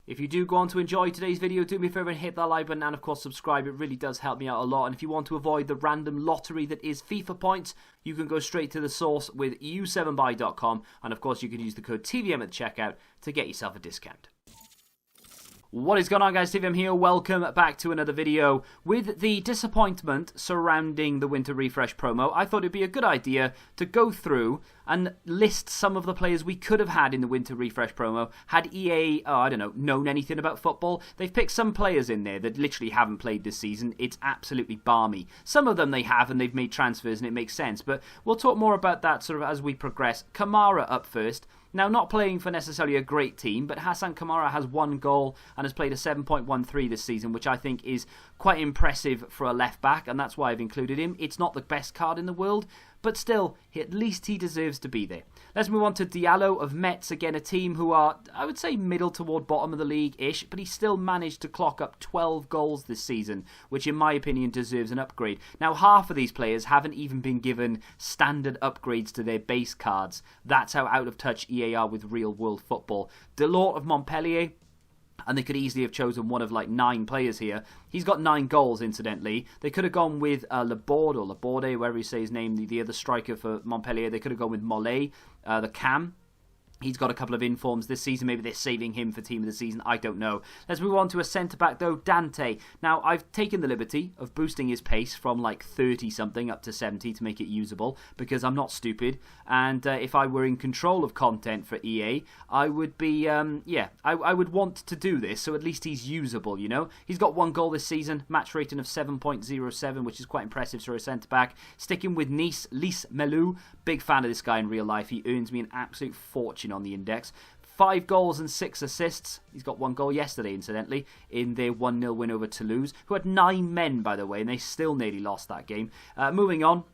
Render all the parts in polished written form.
If you do go on to enjoy today's video, do me a favour and hit that like button and of course subscribe. It really does help me out a lot. And if you want to avoid the random lottery that is FIFA points, you can go straight to the source with u7buy.com, and of course you can use the code TVM at the checkout to get yourself a discount. What is going on, guys? TVM here. Welcome back to another video. With the disappointment surrounding the Winter Refresh promo, I thought it'd be a good idea to go through and list some of the players we could have had in the Winter Refresh promo had EA, known anything about football. They've picked some players in there that literally haven't played this season. It's absolutely balmy. Some of them they have and they've made transfers and it makes sense, but we'll talk more about that sort of as we progress. Kamara up first. Now, not playing for necessarily a great team, but Hassan Kamara has 1 goal and has played a 7.13 this season, which I think is quite impressive for a left-back, and that's why I've included him. It's not the best card in the world, but still, at least he deserves to be there. Let's move on to Diallo of Metz, again a team who are, I would say, middle toward bottom of the league-ish, but he still managed to clock up 12 goals this season, which in my opinion deserves an upgrade. Now, half of these players haven't even been given standard upgrades to their base cards. That's how out of touch EA are with real-world football. Delort of Montpellier, and they could easily have chosen one of like 9 players here. He's got 9 goals, incidentally. They could have gone with Laborde, wherever you say his name, the other striker for Montpellier. They could have gone with Mollet, the cam. He's got a couple of informs this season. Maybe they're saving him for team of the season. I don't know. Let's move on to a centre-back, though, Dante. Now, I've taken the liberty of boosting his pace from like 30-something up to 70 to make it usable, because I'm not stupid. And if I were in control of content for EA, I would be, I would want to do this, so at least he's usable, you know? He's got 1 goal this season, match rating of 7.07, which is quite impressive for a centre-back. Sticking with Nice, Lys Melou. Big fan of this guy in real life. He earns me an absolute fortune on the index. 5 goals and 6 assists. He's got 1 goal yesterday, incidentally, in their 1-0 win over Toulouse, who had 9 men, by the way, and they still nearly lost that game. Moving on.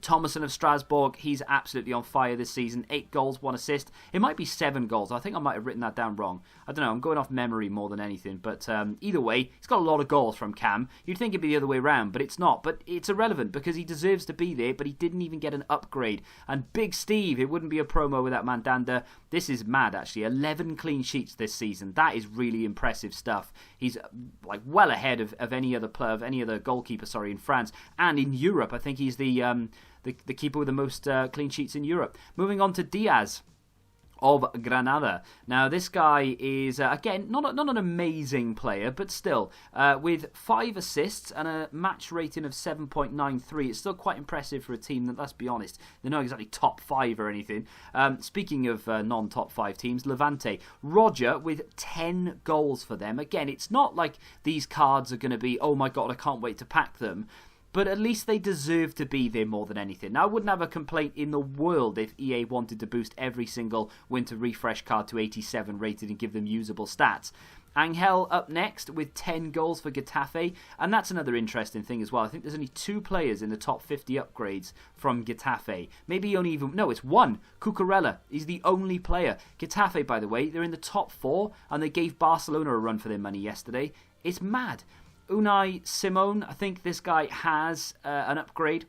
Thomason of Strasbourg, he's absolutely on fire this season. 8 goals, 1 assist. It might be 7 goals. I think I might have written that down wrong. I don't know. I'm going off memory more than anything. But either way, he's got a lot of goals from Cam. You'd think it'd be the other way around, but it's not. But it's irrelevant because he deserves to be there, but he didn't even get an upgrade. And Big Steve, it wouldn't be a promo without Mandanda. This is mad, actually. 11 clean sheets this season. That is really impressive stuff. He's like well ahead of any other player, of any other goalkeeper, in France. And in Europe, I think he's the keeper with the most clean sheets in Europe. Moving on to Diaz of Granada. Now, this guy is, again, not an amazing player, but still, with 5 assists and a match rating of 7.93, it's still quite impressive for a team that, let's be honest, they're not exactly top 5 or anything. Speaking of non-top 5 teams, Levante. Roger with 10 goals for them. Again, it's not like these cards are going to be, oh my god, I can't wait to pack them. But at least they deserve to be there more than anything. Now, I wouldn't have a complaint in the world if EA wanted to boost every single Winter Refresh card to 87 rated and give them usable stats. Angel up next with 10 goals for Getafe. And that's another interesting thing as well. I think there's only 2 players in the top 50 upgrades from Getafe. Maybe only even... No, it's 1. Cucurella. He's the only player. Getafe, by the way, they're in the top 4. And they gave Barcelona a run for their money yesterday. It's mad. Unai Simon, I think this guy has an upgrade.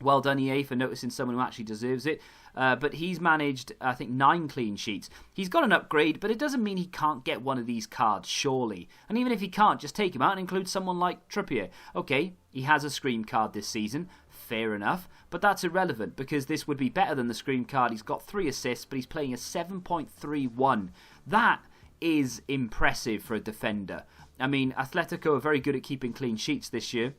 Well done, EA, for noticing someone who actually deserves it. But he's managed, I think, 9 clean sheets. He's got an upgrade, but it doesn't mean he can't get one of these cards, surely. And even if he can't, just take him out and include someone like Trippier. Okay, he has a Scream card this season. Fair enough. But that's irrelevant, because this would be better than the Scream card. He's got 3 assists, but he's playing a 7.31. That is impressive for a defender. I mean, Atletico are very good at keeping clean sheets this year.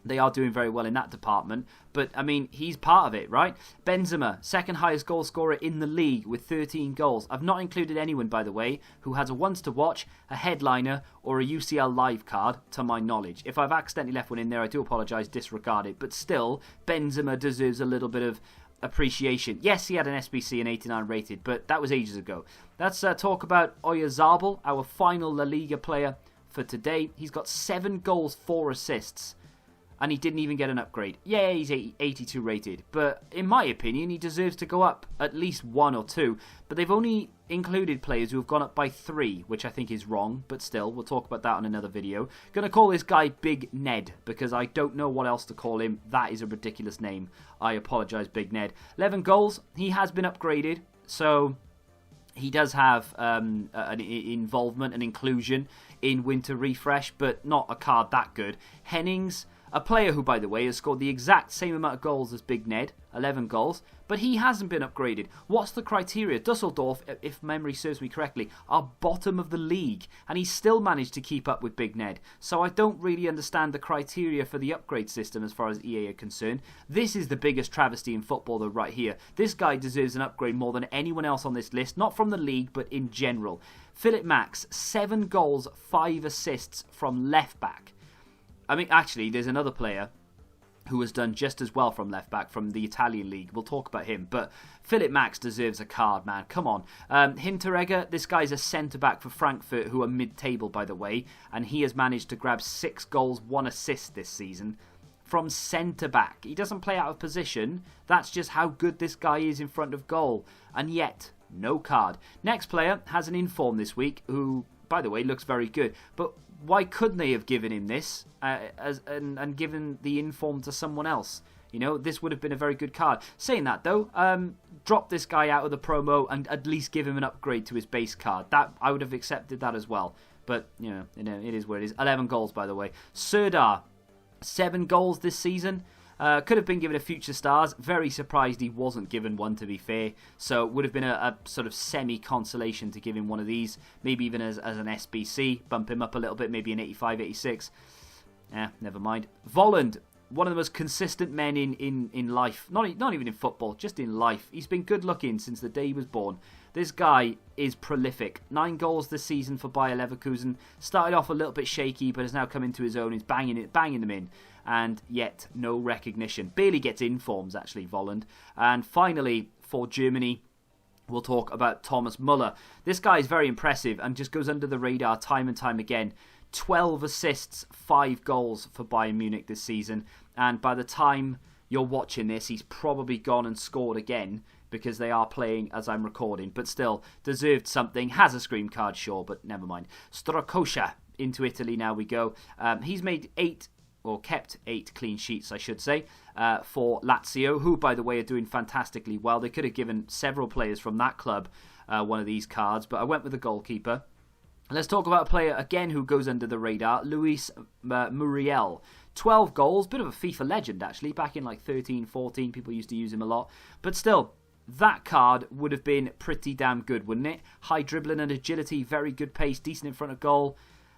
They are doing very well in that department. But, I mean, he's part of it, right? Benzema, second highest goal scorer in the league with 13 goals. I've not included anyone, by the way, who has a once to watch, a headliner, or a UCL live card, to my knowledge. If I've accidentally left one in there, I do apologise, disregard it. But still, Benzema deserves a little bit of appreciation. Yes, he had an SBC and 89 rated, but that was ages ago. Let's talk about Oyarzabal, our final La Liga player for today. He's got 7 goals, 4 assists. And he didn't even get an upgrade. Yeah, he's 82 rated. But in my opinion, he deserves to go up at least 1 or 2. But they've only included players who have gone up by 3, which I think is wrong. But still, we'll talk about that on another video. Gonna call this guy Big Ned, because I don't know what else to call him. That is a ridiculous name. I apologise, Big Ned. 11 goals. He has been upgraded. So He does have an involvement and inclusion in Winter Refresh, but not a card that good. Hennings, a player who, by the way, has scored the exact same amount of goals as Big Ned, 11 goals, but he hasn't been upgraded. What's the criteria? Dusseldorf, if memory serves me correctly, are bottom of the league, and he's still managed to keep up with Big Ned. So I don't really understand the criteria for the upgrade system as far as EA are concerned. This is the biggest travesty in football, though, right here. This guy deserves an upgrade more than anyone else on this list, not from the league, but in general. Philip Max, 7 goals, 5 assists from left back. I mean, actually, there's another player who has done just as well from left back from the Italian league. We'll talk about him, but Philip Max deserves a card, man. Come on. Hinteregger, this guy's a centre-back for Frankfurt, who are mid-table, by the way, and he has managed to grab 6 goals, 1 assist this season from centre-back. He doesn't play out of position. That's just how good this guy is in front of goal, and yet, no card. Next player has an inform this week, who, by the way, looks very good, but why couldn't they have given him this and given the inform to someone else? You know, this would have been a very good card. Saying that, though, drop this guy out of the promo and at least give him an upgrade to his base card. That I would have accepted that as well. But, you know, it is what it is. 11 goals, by the way. Serdar, 7 goals this season. Could have been given a Future Stars. Very surprised he wasn't given one, to be fair. So it would have been a sort of semi-consolation to give him one of these. Maybe even as an SBC. Bump him up a little bit. Maybe an 85, 86. Never mind. Volland, one of the most consistent men in life. Not even in football, just in life. He's been good looking since the day he was born. This guy is prolific. 9 goals this season for Bayer Leverkusen. Started off a little bit shaky, but has now come into his own. He's banging them in. And yet, no recognition. Barely gets informs, actually, Volland. And finally, for Germany, we'll talk about Thomas Müller. This guy is very impressive and just goes under the radar time and time again. 12 assists, 5 goals for Bayern Munich this season. And by the time you're watching this, he's probably gone and scored again because they are playing as I'm recording. But still, deserved something. Has a scream card, sure, but never mind. Strakosha, into Italy now we go. He's made 8... or kept 8 clean sheets, I should say, for Lazio, who, by the way, are doing fantastically well. They could have given several players from that club one of these cards, but I went with the goalkeeper. Let's talk about a player, again, who goes under the radar, Luis Muriel. 12 goals, bit of a FIFA legend, actually. Back in like 13, 14, people used to use him a lot. But still, that card would have been pretty damn good, wouldn't it? High dribbling and agility, very good pace, decent in front of goal.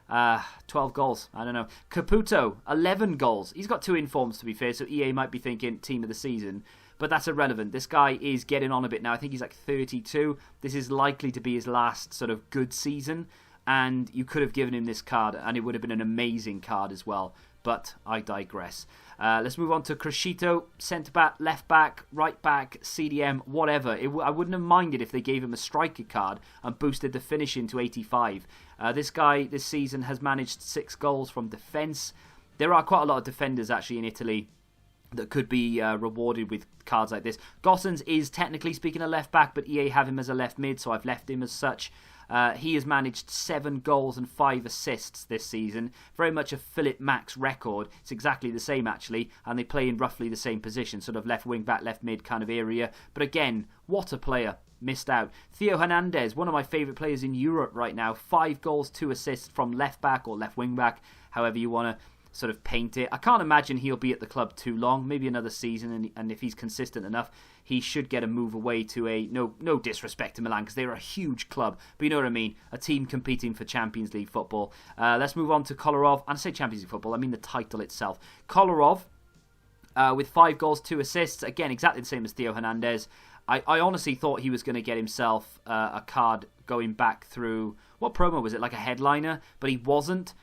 12 goals, I don't know. Caputo, 11 goals. He's got 2 informs, to be fair, so EA might be thinking team of the season. But that's irrelevant. This guy is getting on a bit now. I think he's like 32. This is likely to be his last sort of good season. And you could have given him this card, and it would have been an amazing card as well. But I digress. Let's move on to Crescito, centre-back, left-back, right-back, CDM, whatever. I wouldn't have minded if they gave him a striker card and boosted the finishing to 85. This guy this season has managed 6 goals from defence. There are quite a lot of defenders actually in Italy that could be rewarded with cards like this. Gossens is technically speaking a left-back, but EA have him as a left-mid, so I've left him as such. He has managed 7 goals and 5 assists this season. Very much a Philip Max record. It's exactly the same, actually, and they play in roughly the same position, sort of left wing back, left mid kind of area. But again, what a player. Missed out. Theo Hernandez, one of my favourite players in Europe right now. 5 goals, 2 assists from left back or left wing back, however you want to sort of paint it. I can't imagine he'll be at the club too long, maybe another season, and if he's consistent enough, he should get a move away to a, no disrespect to Milan, because they're a huge club, but you know what I mean, a team competing for Champions League football. Let's move on to Kolarov, and I say Champions League football, I mean the title itself. Kolarov, with 5 goals, 2 assists, again, exactly the same as Theo Hernandez. I honestly thought he was going to get himself a card going back through, what promo was it, like a headliner, but he wasn't.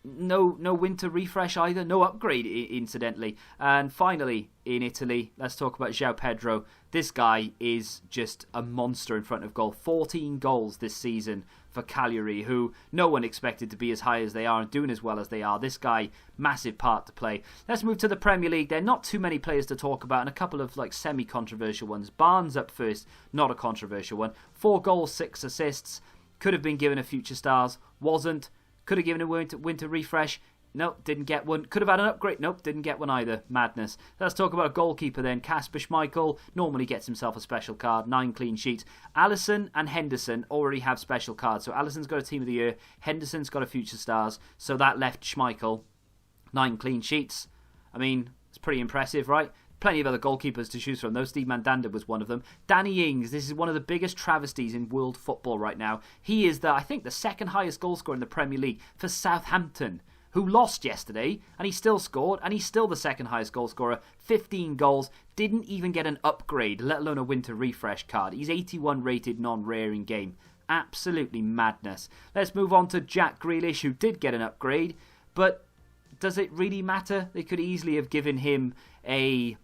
No winter refresh either, no upgrade incidentally. And finally, in Italy, let's talk about João Pedro. This guy is just a monster in front of goal. 14 goals this season for Cagliari, who no one expected to be as high as they are and doing as well as they are. This guy, massive part to play. Let's move to the Premier League. There are not too many players to talk about and a couple of like semi-controversial ones. Barnes up first, not a controversial one. 4 goals, 6 assists. Could have been given a Future Stars, wasn't. Could have given a winter refresh. Nope, didn't get one. Could have had an upgrade. Nope, didn't get one either. Madness. Let's talk about a goalkeeper then. Kasper Schmeichel normally gets himself a special card. 9 clean sheets. Alisson and Henderson already have special cards. So Alisson's got a Team of the Year. Henderson's got a Future Stars. So that left Schmeichel 9 clean sheets. I mean, it's pretty impressive, right? Plenty of other goalkeepers to choose from, though. Steve Mandanda was one of them. Danny Ings, this is one of the biggest travesties in world football right now. He is, I think, the second highest goal scorer in the Premier League for Southampton, who lost yesterday, and he still scored, and he's still the second highest goal scorer. 15 goals, didn't even get an upgrade, let alone a winter refresh card. He's 81 rated non-rare in game. Absolutely madness. Let's move on to Jack Grealish, who did get an upgrade, but does it really matter? They could easily have given him a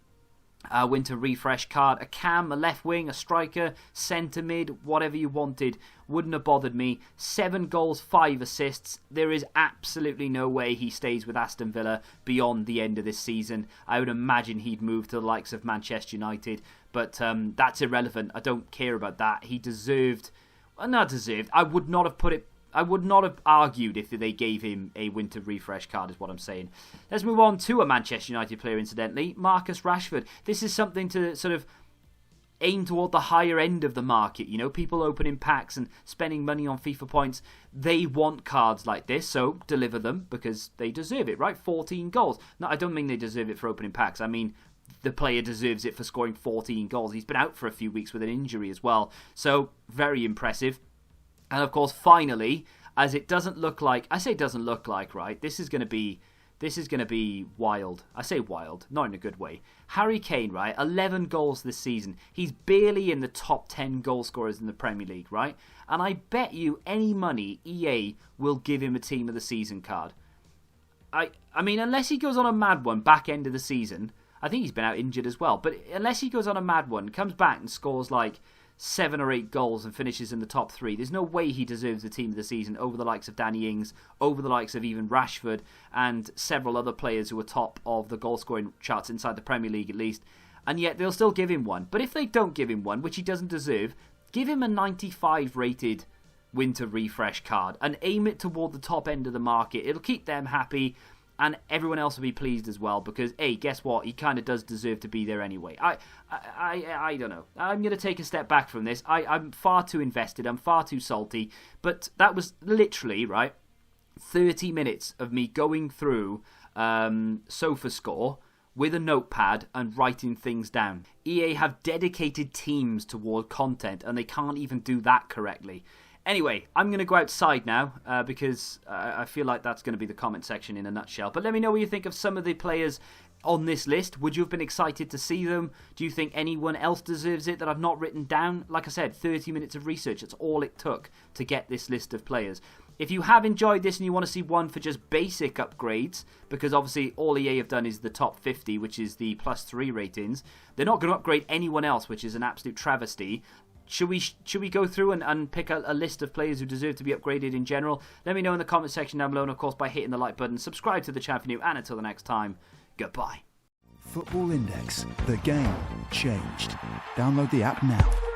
winter refresh card, a cam, a left wing, a striker, centre mid, whatever you wanted. Wouldn't have bothered me. 7 goals, 5 assists. There is absolutely no way he stays with Aston Villa beyond the end of this season. I would imagine he'd move to the likes of Manchester United, but that's irrelevant. I don't care about that. He deserved, not deserved, I would not have argued if they gave him a winter refresh card, is what I'm saying. Let's move on to a Manchester United player, incidentally, Marcus Rashford. This is something to sort of aim toward the higher end of the market. You know, people opening packs and spending money on FIFA points. They want cards like this, so deliver them because they deserve it, right? 14 goals. No, I don't mean they deserve it for opening packs. I mean, the player deserves it for scoring 14 goals. He's been out for a few weeks with an injury as well. So, very impressive. And of course, finally, as it doesn't look like, I say it doesn't look like, right? This is going to be wild. I say wild, not in a good way. Harry Kane, right? 11 goals this season. He's barely in the top 10 goal scorers in the Premier League, right? And I bet you any money EA will give him a Team of the Season card. I mean, unless he goes on a mad one back end of the season. I think he's been out injured as well. But unless he goes on a mad one, comes back and scores like 7 or 8 goals and finishes in the top 3. There's no way he deserves the Team of the Season over the likes of Danny Ings, over the likes of even Rashford and several other players who are top of the goal-scoring charts inside the Premier League at least. And yet they'll still give him one. But if they don't give him one, which he doesn't deserve, give him a 95 rated winter refresh card and aim it toward the top end of the market. It'll keep them happy. And everyone else will be pleased as well because, hey, guess what? He kind of does deserve to be there anyway. I don't know. I'm going to take a step back from this. I'm far too invested. I'm far too salty. But that was literally, right, 30 minutes of me going through SofaScore with a notepad and writing things down. EA have dedicated teams toward content and they can't even do that correctly. Anyway, I'm going to go outside now because I feel like that's going to be the comment section in a nutshell. But let me know what you think of some of the players on this list. Would you have been excited to see them? Do you think anyone else deserves it that I've not written down? Like I said, 30 minutes of research. That's all it took to get this list of players. If you have enjoyed this and you want to see one for just basic upgrades, because obviously all EA have done is the top 50, which is the +3 ratings. They're not going to upgrade anyone else, which is an absolute travesty. Should we go through and pick a list of players who deserve to be upgraded in general? Let me know in the comment section down below, and of course by hitting the like button. Subscribe to the channel if you're new, and until the next time, goodbye. Football Index. The game changed. Download the app now.